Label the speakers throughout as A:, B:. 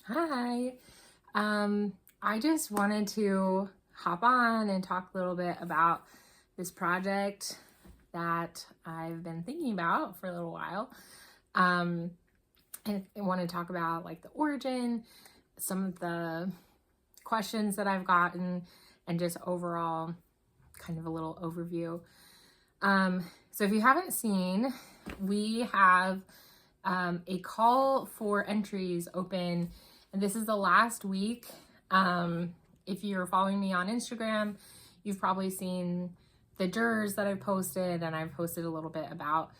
A: Hi. I just wanted to hop on and talk a little bit about this project that I've been thinking about for a little while. And I want to talk about like the origin, some of the questions that I've gotten, and just overall kind of a little overview. So if you haven't seen, we have a call for entries open, and this is the last week. If you're following me on Instagram, you've probably seen the jurors that I've posted, and I've posted a little bit about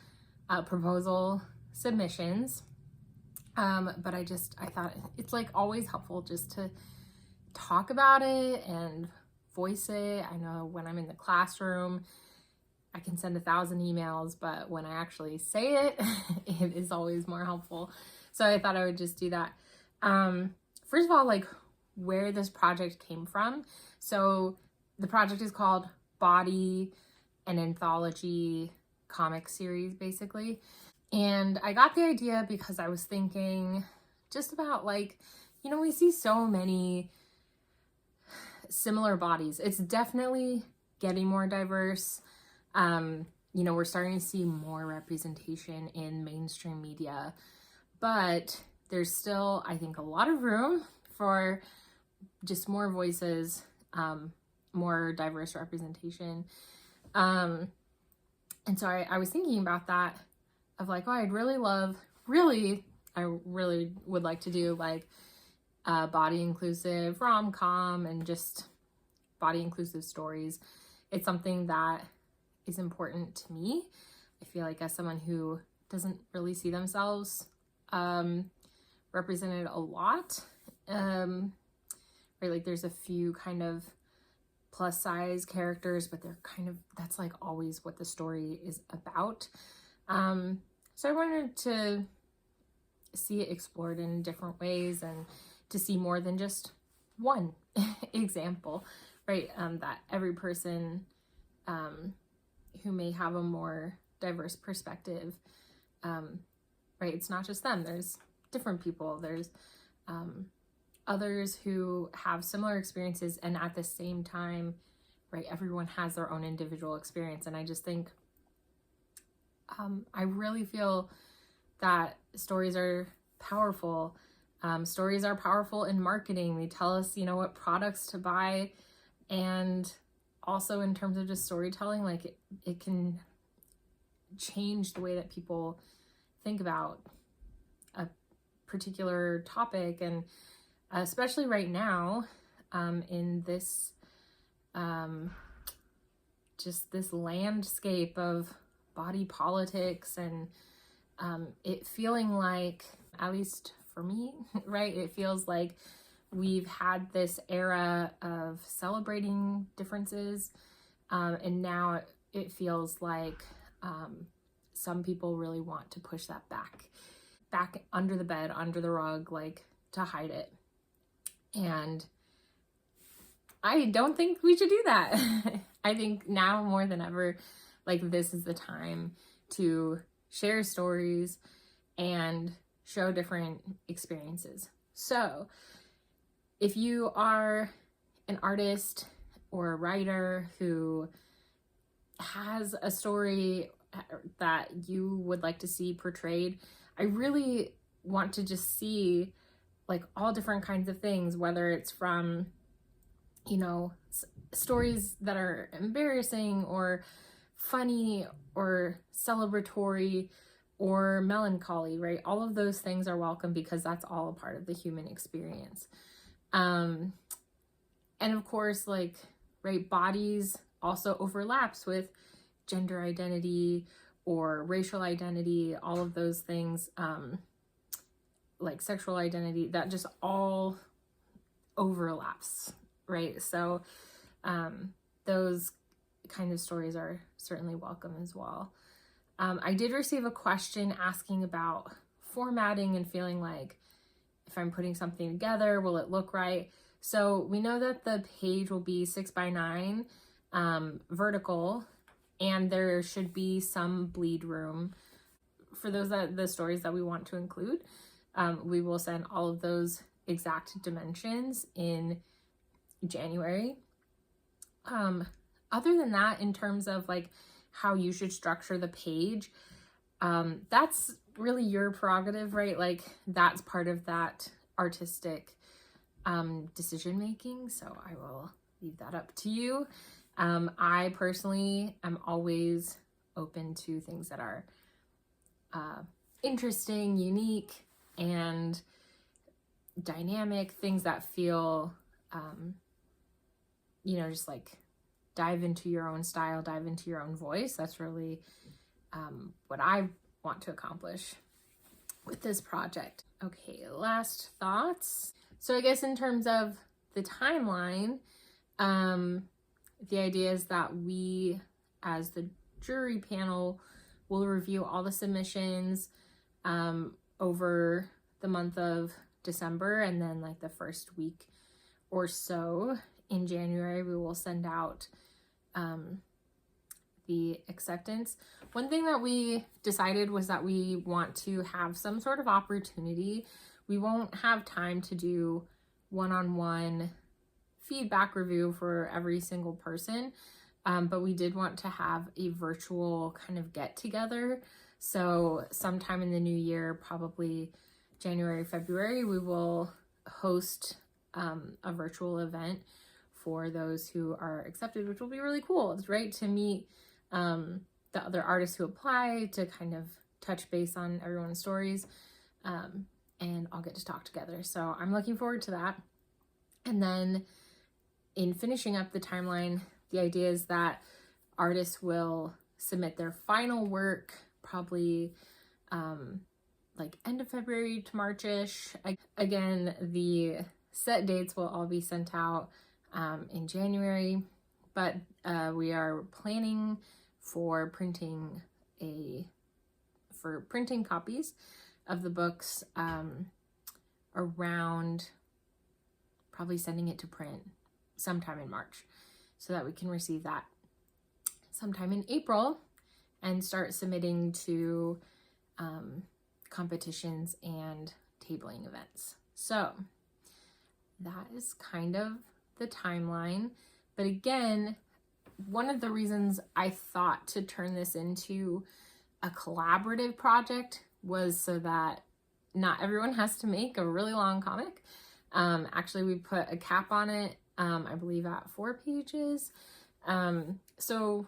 A: proposal submissions. But I thought it's like always helpful just to talk about it and voice it. I know when I'm in the classroom, I can send 1,000 emails, but when I actually say it, it is always more helpful. So I thought I would just do that. First of all, like where this project came from. So the project is called Body, an Anthology comic series, basically. And I got the idea because I was thinking just about like, we see so many similar bodies. It's definitely getting more diverse. We're starting to see more representation in mainstream media, but there's still, I think, a lot of room for just more voices, more diverse representation. And so I was thinking about that of like, I really would like to do like body inclusive rom-com and just body inclusive stories. It's something that is important to me. I feel like as someone who doesn't really see themselves represented a lot, right? Like there's a few kind of plus size characters, but that's like always what the story is about. So I wanted to see it explored in different ways and to see more than just one example, right? That every person who may have a more diverse perspective, right? It's not just them. There's different people. There's others who have similar experiences, and at the same time, right, everyone has their own individual experience. And I just think, I really feel that stories are powerful. Stories are powerful in marketing. They tell us, what products to buy, and also in terms of just storytelling, like it can change the way that people think about a particular topic. And especially right now, in this just this landscape of body politics, and it feeling like, at least for me, right, it feels like we've had this era of celebrating differences, and now it feels like some people really want to push that back under the bed, under the rug, like to hide it. And I don't think we should do that. I think now more than ever, like this is the time to share stories and show different experiences. So if you are an artist or a writer who has a story that you would like to see portrayed, I really want to just see like all different kinds of things, whether it's from, stories that are embarrassing or funny or celebratory or melancholy, right? All of those things are welcome because that's all a part of the human experience. And of course, like, right, bodies also overlaps with gender identity or racial identity, all of those things, like sexual identity, that just all overlaps, right? So those kind of stories are certainly welcome as well. I did receive a question asking about formatting and feeling like if I'm putting something together, will it look right? So we know that the page will be 6x9 vertical, and there should be some bleed room for the stories that we want to include. We will send all of those exact dimensions in January. Other than that, in terms of like how you should structure the page, that's really your prerogative, right? Like that's part of that artistic decision making. So I will leave that up to you. I personally am always open to things that are interesting, unique, and dynamic, things that feel, just like dive into your own style, dive into your own voice. That's really what I want to accomplish with this project. Okay, last thoughts. So I guess in terms of the timeline, the idea is that we, as the jury panel, will review all the submissions over the month of December, and then like the first week or so in January, we will send out the acceptance. One thing that we decided was that we want to have some sort of opportunity. We won't have time to do one-on-one feedback review for every single person, but we did want to have a virtual kind of get together. So sometime in the new year, probably January, February, we will host a virtual event for those who are accepted, which will be really cool. It's great to meet the other artists who apply, to kind of touch base on everyone's stories, and all get to talk together. So I'm looking forward to that. And then in finishing up the timeline, the idea is that artists will submit their final work probably like end of February to March-ish. Again, the set dates will all be sent out in January, but we are planning for printing copies of the books around probably sending it to print sometime in March, so that we can receive that sometime in April and start submitting to competitions and tabling events. So that is kind of the timeline. But again, one of the reasons I thought to turn this into a collaborative project was so that not everyone has to make a really long comic. Actually, we put a cap on it, I believe at 4 pages. So,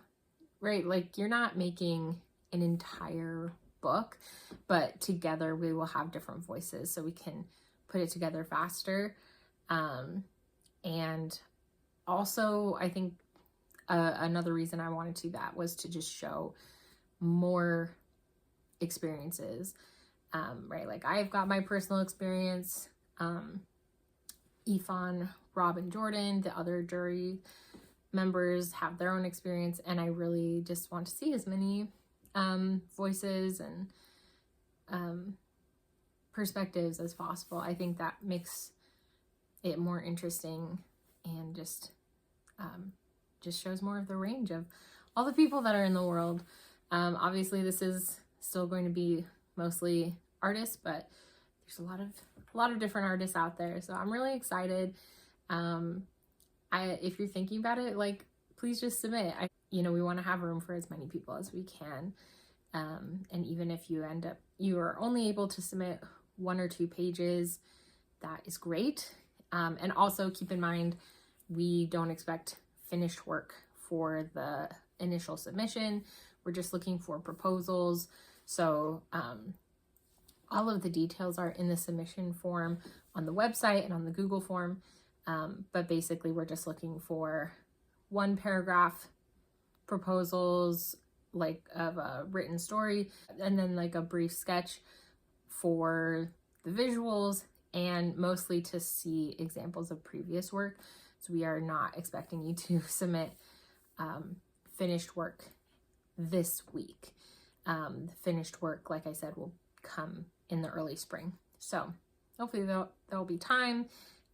A: right, like you're not making an entire book, but together we will have different voices so we can put it together faster. And also, I think another reason I wanted to do that was to just show more experiences, right? Like I've got my personal experience, Yifan, Rob, and Jordan, the other jury members have their own experience, and I really just want to see as many voices and perspectives as possible. I think that makes it more interesting and just shows more of the range of all the people that are in the world. Obviously, this is still going to be mostly artists, but there's a lot of different artists out there. So I'm really excited. If you're thinking about it, like, please just submit. We want to have room for as many people as we can. And even if you are only able to submit 1 or 2 pages, that is great. And also keep in mind, we don't expect finished work for the initial submission. We're just looking for proposals. So all of the details are in the submission form on the website and on the Google form. But basically, we're just looking for 1 paragraph proposals, like of a written story, and then like a brief sketch for the visuals, and mostly to see examples of previous work. So we are not expecting you to submit finished work this week. Finished work, like I said, will come in the early spring. So hopefully there'll be time,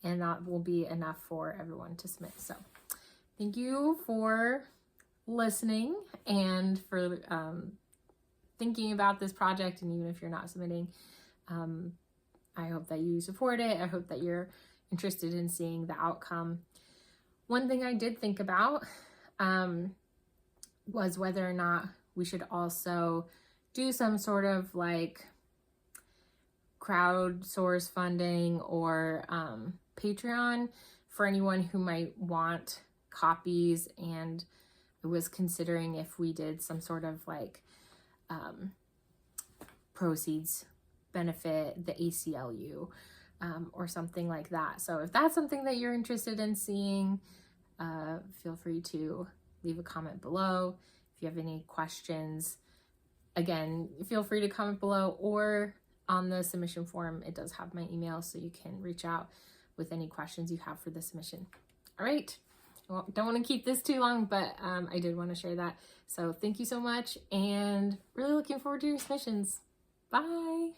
A: and that will be enough for everyone to submit. So thank you for listening and for thinking about this project. And even if you're not submitting, I hope that you support it. I hope that you're interested in seeing the outcome. One thing I did think about was whether or not we should also do some sort of like crowdsource funding or Patreon for anyone who might want copies. And I was considering if we did some sort of like proceeds benefit the ACLU or something like that. So if that's something that you're interested in seeing, feel free to leave a comment below. If you have any questions, again, feel free to comment below, or on the submission form, it does have my email, so you can reach out with any questions you have for the submission. All right. Well, don't want to keep this too long, but I did want to share that. So thank you so much, and really looking forward to your submissions. Bye.